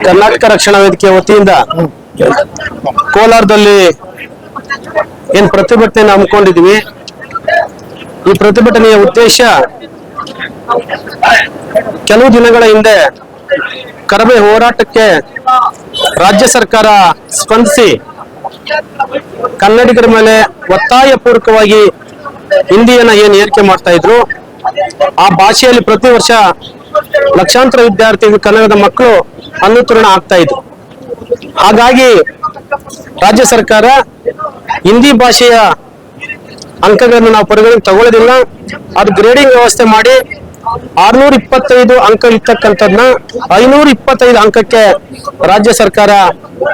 ಕರ್ನಾಟಕ ರಕ್ಷಣಾ ವೇದಿಕೆ ವತಿಯಿಂದ ಕೋಲಾರದಲ್ಲಿ ಏನ್ ಪ್ರತಿಭಟನೆ ಹಮ್ಮಿಕೊಂಡಿದ್ವಿ. ಈ ಪ್ರತಿಭಟನೆಯ ಉದ್ದೇಶ ಕೆಲವು ದಿನಗಳ ಹಿಂದೆ ಕರವೇ ಹೋರಾಟಕ್ಕೆ ರಾಜ್ಯ ಸರ್ಕಾರ ಸ್ಪಂದಿಸಿ ಕನ್ನಡಿಗರ ಮೇಲೆ ಒತ್ತಾಯ ಪೂರ್ವಕವಾಗಿ ಹಿಂದಿಯನ್ನ ಏನ್ ಏರಿಕೆ ಮಾಡ್ತಾ ಇದ್ರು, ಆ ಭಾಷೆಯಲ್ಲಿ ಪ್ರತಿ ವರ್ಷ ಲಕ್ಷಾಂತರ ವಿದ್ಯಾರ್ಥಿಗಳು ಕನ್ನಡದ ಮಕ್ಕಳು ಅನುತ್ತೀರ್ಣ ಆಗ್ತಾ ಇದ್ರು. ಹಾಗಾಗಿ ರಾಜ್ಯ ಸರ್ಕಾರ ಹಿಂದಿ ಭಾಷೆಯ ಅಂಕಗಳನ್ನು ನಾವು ಪರಿಗಣನೆ ತಗೊಳ್ಳೋದಿಲ್ಲ, ಅದು ಗ್ರೇಡಿಂಗ್ ವ್ಯವಸ್ಥೆ ಮಾಡಿ 625 ಅಂಕ ಇರ್ತಕ್ಕಂಥದ್ನ 525 ಅಂಕಕ್ಕೆ ರಾಜ್ಯ ಸರ್ಕಾರ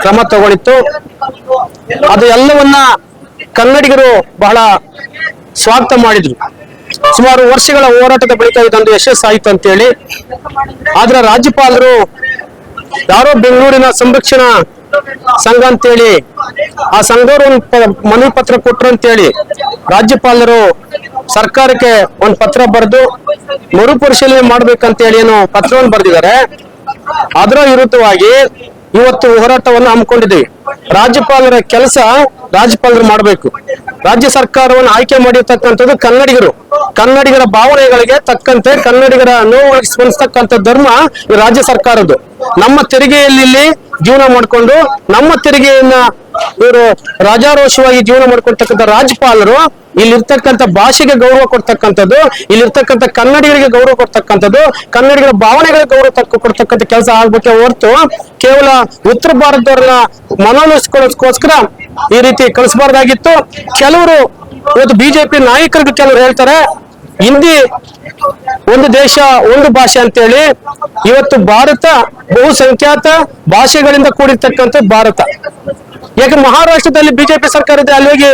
ಕ್ರಮ ತಗೊಂಡಿತ್ತು. ಅದು ಎಲ್ಲವನ್ನ ಕನ್ನಡಿಗರು ಬಹಳ ಸ್ವಾಗತ ಮಾಡಿದ್ರು. ಸುಮಾರು ವರ್ಷಗಳ ಹೋರಾಟದ ಬಳಿಕ ಇದೊಂದು ಯಶಸ್ಸಾಯಿತು ಅಂತೇಳಿ. ಆದ್ರೆ ರಾಜ್ಯಪಾಲರು ಯಾರೋ ಬೆಂಗಳೂರಿನ ಸಂರಕ್ಷಣಾ ಸಂಘ ಅಂತೇಳಿ ಆ ಸಂಘವರು ಮನವಿ ಪತ್ರ ಕೊಟ್ರು ಅಂತೇಳಿ ರಾಜ್ಯಪಾಲರು ಸರ್ಕಾರಕ್ಕೆ ಒಂದು ಪತ್ರ ಬರೆದು ಮರುಪರಿಶೀಲನೆ ಮಾಡ್ಬೇಕಂತೇಳಿ ಏನು ಪತ್ರವನ್ನು ಬರೆದಿದ್ದಾರೆ. ಅದರ ವಿರುದ್ಧವಾಗಿ ಇವತ್ತು ಹೋರಾಟವನ್ನು ಹಮ್ಮಿಕೊಂಡಿದ್ದೀವಿ. ರಾಜ್ಯಪಾಲರ ಕೆಲಸ ರಾಜ್ಯಪಾಲರು ಮಾಡಬೇಕು. ರಾಜ್ಯ ಸರ್ಕಾರವನ್ನು ಆಯ್ಕೆ ಮಾಡಿರ್ತಕ್ಕಂಥದ್ದು ಕನ್ನಡಿಗರ ಭಾವನೆಗಳಿಗೆ ತಕ್ಕಂತೆ ಕನ್ನಡಿಗರ ನೋವುಗಳಿಗೆ ಸ್ಪಂದಿಸ್ತಕ್ಕಂಥ ಧರ್ಮ ಈ ರಾಜ್ಯ ಸರ್ಕಾರದ್ದು. ನಮ್ಮ ತೆರಿಗೆಯಲ್ಲಿ ಜೀವನ ಮಾಡಿಕೊಂಡು ನಮ್ಮ ತೆರಿಗೆಯನ್ನ ಇವರು ರಾಜಾರೋಷವಾಗಿ ಜೀವನ ಮಾಡ್ಕೊಳ್ತಕ್ಕಂಥ ರಾಜ್ಯಪಾಲರು ಇಲ್ಲಿರ್ತಕ್ಕಂಥ ಭಾಷೆಗೆ ಗೌರವ ಕೊಡ್ತಕ್ಕಂಥದ್ದು, ಇಲ್ಲಿರ್ತಕ್ಕಂಥ ಕನ್ನಡಿಗರಿಗೆ ಗೌರವ ಕೊಡ್ತಕ್ಕಂಥದ್ದು, ಕನ್ನಡಿಗರ ಭಾವನೆಗಳಿಗೆ ಗೌರವ ಕೊಡ್ತಕ್ಕಂಥ ಕೆಲಸ ಆಗ್ಬೇಕೆ ಹೊರತು ಕೇವಲ ಉತ್ತರ ಭಾರತದವ್ರನ್ನ ಮನವೊಲಿಸ್ಕೊಳ್ಳೋದಕ್ಕೋಸ್ಕರ ಈ ರೀತಿ ಕಳಿಸಬಾರ್ದಾಗಿತ್ತು. ಕೆಲವರು ಇವತ್ತು ಬಿಜೆಪಿ ನಾಯಕರಿಗೆ ಕೆಲವರು ಹೇಳ್ತಾರೆ ಹಿಂದಿ ಒಂದು ದೇಶ ಒಂದು ಭಾಷೆ ಅಂತೇಳಿ. ಇವತ್ತು ಭಾರತ ಬಹುಸಂಖ್ಯಾತ ಭಾಷೆಗಳಿಂದ ಕೂಡಿರ್ತಕ್ಕಂಥ ಭಾರತ. ಯಾಕೆ ಮಹಾರಾಷ್ಟ್ರದಲ್ಲಿ ಬಿಜೆಪಿ ಸರ್ಕಾರ ಇದೆ, ಅಲ್ಲಿ ಹೋಗಿ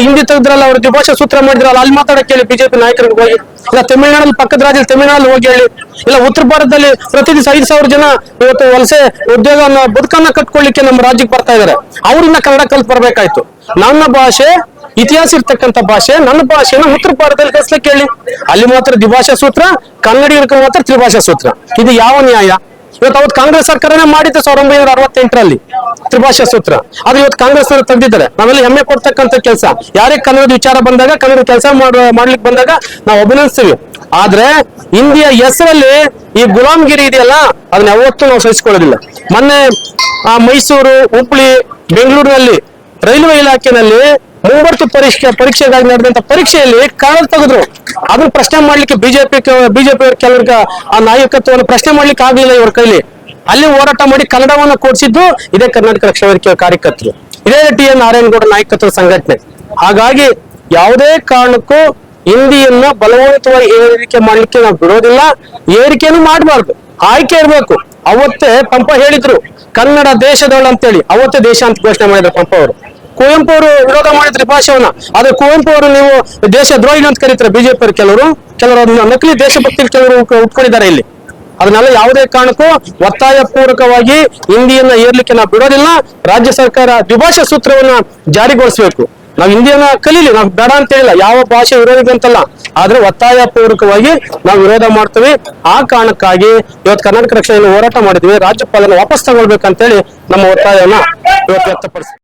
ಹಿಂದಿ ತೆಗೆದ್ರಲ್ಲ, ಅವರು ದ್ವಿಭಾಷಾ ಸೂತ್ರ ಮಾಡಿದ್ರಲ್ಲ, ಅಲ್ಲಿ ಮಾತಾಡಕ್ಕೆ ಹೇಳಿ ಬಿಜೆಪಿ ನಾಯಕರಿಗೆ ಹೋಗಿ. ಇಲ್ಲ ತಮಿಳುನಾಡಲ್ಲಿ ಪಕ್ಕದ ರಾಜ್ಯದಲ್ಲಿ ತಮಿಳುನಾಡಲ್ಲಿ ಹೋಗಿ ಹೇಳಿ. ಇಲ್ಲ ಉತ್ತರ ಭಾರತದಲ್ಲಿ ಪ್ರತಿ ದಿವಸ 5,000 ಜನ ಇವತ್ತು ವಲಸೆ ಉದ್ಯೋಗ ಬದುಕನ್ನ ಕಟ್ಕೊಳ್ಳಿಕ್ಕೆ ನಮ್ಮ ರಾಜ್ಯಕ್ಕೆ ಬರ್ತಾ ಇದಾರೆ. ಅವರಿಂದ ಕನ್ನಡ ಕಲ್ತು ಬರ್ಬೇಕಾಯ್ತು. ನನ್ನ ಭಾಷೆ ಇತಿಹಾಸ ಇರ್ತಕ್ಕಂಥ ಭಾಷೆ, ನನ್ನ ಭಾಷೆನ ಉತ್ತರ ಭಾರತದಲ್ಲಿ ಕಲಿಸ್ಲಿಕ್ಕೆ ಹೇಳಿ. ಅಲ್ಲಿ ಮಾತ್ರ ದ್ವಿಭಾಷಾ ಸೂತ್ರ, ಕನ್ನಡಿಗರಿಗೆ ಮಾತ್ರ ತ್ರಿಭಾಷಾ ಸೂತ್ರ. ಇದು ಯಾವ ನ್ಯಾಯ? ಇವತ್ತು ಅವತ್ತು ಕಾಂಗ್ರೆಸ್ ಸರ್ಕಾರನೇ ಮಾಡಿತ್ತು 1968ರಲ್ಲಿ ತ್ರಿಭಾಷಾ ಸೂತ್ರ. ಅದು ಇವತ್ತು ಕಾಂಗ್ರೆಸ್ ತೆಗೆದಿದ್ದಾರೆ. ನಾವೆಲ್ಲ ಹೆಮ್ಮೆ ಕೊಡ್ತಕ್ಕಂಥ ಕೆಲಸ. ಯಾರೇ ಕನ್ನಡದ ವಿಚಾರ ಬಂದಾಗ, ಕನ್ನಡ ಕೆಲಸ ಮಾಡ್ಲಿಕ್ಕೆ ಬಂದಾಗ ನಾವು ಅಭಿನಂದಿಸ್ತೀವಿ. ಆದ್ರೆ ಹಿಂದಿಯ ಹೆಸರಲ್ಲಿ ಈ ಗುಲಾಮ್ಗಿರಿ ಇದೆಯಲ್ಲ, ಅದನ್ನ ಯಾವತ್ತೂ ನಾವು ಸಹಿಸಿಕೊಳ್ಳೋದಿಲ್ಲ. ಮೊನ್ನೆ ಮೈಸೂರು, ಹುಬ್ಬಳ್ಳಿ, ಬೆಂಗಳೂರಿನಲ್ಲಿ ರೈಲ್ವೆ ಇಲಾಖೆನಲ್ಲಿ ಮುಂಬರ್ತು ಪರೀಕ್ಷೆಗಾಗಿ ನಡೆದಂತ ಪರೀಕ್ಷೆಯಲ್ಲಿ ಕನ್ನಡ ತೆಗೆದ್ರು. ಅದನ್ನ ಪ್ರಶ್ನೆ ಮಾಡ್ಲಿಕ್ಕೆ ಬಿಜೆಪಿ ಕೆಲವರಿಗೆ ಆ ನಾಯಕತ್ವವನ್ನು ಪ್ರಶ್ನೆ ಮಾಡ್ಲಿಕ್ಕೆ ಆಗ್ಲಿಲ್ಲ ಇವ್ರ ಕೈಲಿ. ಅಲ್ಲಿ ಹೋರಾಟ ಮಾಡಿ ಕನ್ನಡವನ್ನು ಕೊಡಿಸಿದ್ದು ಇದೇ ಕರ್ನಾಟಕ ರಕ್ಷಣಾ ವೇದಿಕೆ ಕಾರ್ಯಕರ್ತರು, ಇದೇ TN ನಾರಾಯಣಗೌಡ ನಾಯಕತ್ವದ ಸಂಘಟನೆ. ಹಾಗಾಗಿ ಯಾವುದೇ ಕಾರಣಕ್ಕೂ ಹಿಂದಿಯನ್ನ ಬಲವಂತವಾಗಿ ಏರಿಕೆ ಮಾಡ್ಲಿಕ್ಕೆ ನಾವು ಬಿಡೋದಿಲ್ಲ, ಏರಿಕೆನೂ ಮಾಡಬಾರ್ದು, ಆಯ್ಕೆ ಇರ್ಬೇಕು. ಅವತ್ತೇ ಪಂಪ ಹೇಳಿದ್ರು ಕನ್ನಡ ದೇಶದವಳು ಅಂತೇಳಿ, ಅವತ್ತೇ ದೇಶ ಅಂತ ಘೋಷಣೆ ಮಾಡಿದ್ರು ಪಂಪ ಅವರು. ಕುವೆಂಪು ಅವರು ವಿರೋಧ ಮಾಡಿದ್ರು ಭಾಷೆವನ್ನ. ಆದ್ರೆ ಕುವೆಂಪು ಅವರು ನೀವು ದೇಶ ದ್ರೋಹಿ ಅಂತ ಕರೀತಾರೆ ಬಿಜೆಪಿ ಅವರು. ಕೆಲವರು ನಕಲಿ ದೇಶಭಕ್ತಿ ಕೆಲವರು ಉಟ್ಕೊಂಡಿದ್ದಾರೆ ಇಲ್ಲಿ. ಅದನ್ನೆಲ್ಲ ಯಾವುದೇ ಕಾರಣಕ್ಕೂ ಒತ್ತಾಯ ಪೂರ್ವಕವಾಗಿ ಹಿಂದಿಯನ್ನ ಏರ್ಲಿಕ್ಕೆ ನಾವು ಬಿಡೋದಿಲ್ಲ. ರಾಜ್ಯ ಸರ್ಕಾರ ದ್ವಿಭಾಷಾ ಸೂತ್ರವನ್ನ ಜಾರಿಗೊಳಿಸಬೇಕು. ನಾವು ಹಿಂದಿಯನ್ನ ಕಲೀಲಿ, ನಾವು ಬೇಡ ಅಂತ ಹೇಳಿಲ್ಲ, ಯಾವ ಭಾಷೆ ವಿರೋಧಿ ಅಂತಲ್ಲ. ಆದ್ರೆ ಒತ್ತಾಯ ಪೂರ್ವಕವಾಗಿ ನಾವು ವಿರೋಧ ಮಾಡ್ತೀವಿ. ಆ ಕಾರಣಕ್ಕಾಗಿ ಇವತ್ತು ಕರ್ನಾಟಕ ರಕ್ಷಣೆಯನ್ನು ಹೋರಾಟ ಮಾಡಿದ್ವಿ. ರಾಜ್ಯಪಾಲನ ವಾಪಸ್ ತಗೊಳ್ಬೇಕಂತೇಳಿ ನಮ್ಮ ಒತ್ತಾಯವನ್ನ ಇವತ್ತು ವ್ಯಕ್ತಪಡಿಸ್ತೀವಿ.